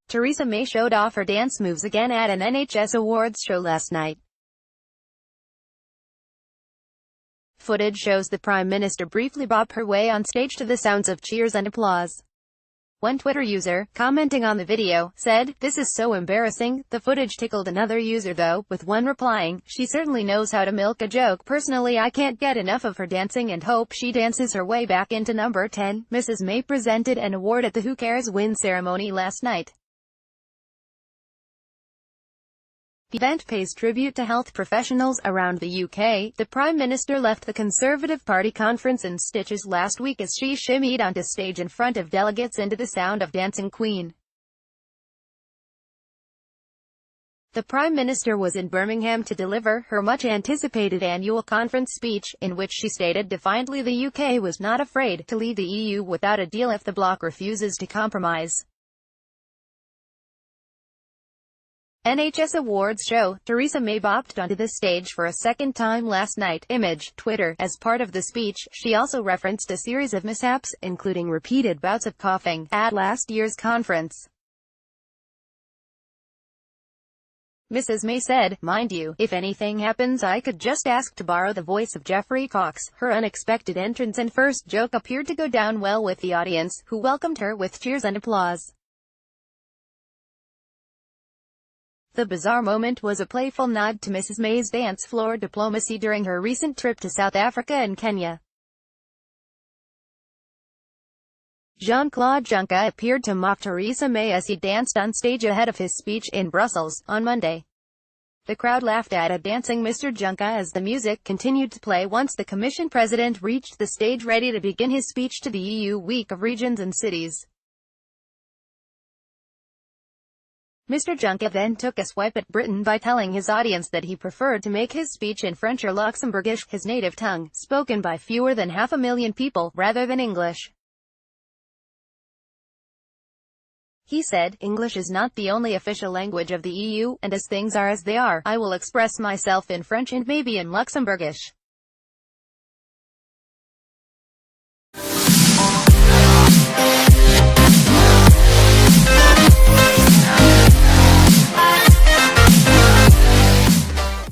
Theresa May showed off her dance moves again at an NHS Awards show last night. Footage shows the Prime Minister briefly bob her way on stage to the sounds of cheers and applause. One Twitter user, commenting on the video, said, "This is so embarrassing." The footage tickled another user though, with one replying, "She certainly knows how to milk a joke. Personally, I can't get enough of her dancing and hope she dances her way back into number 10. Mrs. May presented an award at the Who Cares Win ceremony last night. The event pays tribute to health professionals around the UK. The Prime Minister left the Conservative Party conference in stitches last week as she shimmied onto stage in front of delegates into the sound of Dancing Queen. The Prime Minister was in Birmingham to deliver her much-anticipated annual conference speech, in which she stated defiantly the UK was not afraid to leave the EU without a deal if the bloc refuses to compromise. NHS Awards Show. Theresa May bopped onto the stage for a second time last night. Image, Twitter. As part of the speech, she also referenced a series of mishaps, including repeated bouts of coughing, at last year's conference. Mrs. May said, "Mind you, if anything happens I could just ask to borrow the voice of Geoffrey Cox." Her unexpected entrance and first joke appeared to go down well with the audience, who welcomed her with cheers and applause. The bizarre moment was a playful nod to Mrs. May's dance floor diplomacy during her recent trip to South Africa and Kenya. Jean-Claude Juncker appeared to mock Theresa May as he danced on stage ahead of his speech in Brussels on Monday. The crowd laughed at a dancing Mr. Juncker as the music continued to play once the Commission President reached the stage ready to begin his speech to the EU Week of Regions and Cities. Mr. Juncker then took a swipe at Britain by telling his audience that he preferred to make his speech in French or Luxembourgish, his native tongue, spoken by fewer than 500,000 people, rather than English. He said, "English is not the only official language of the EU, and as things are as they are, I will express myself in French and maybe in Luxembourgish."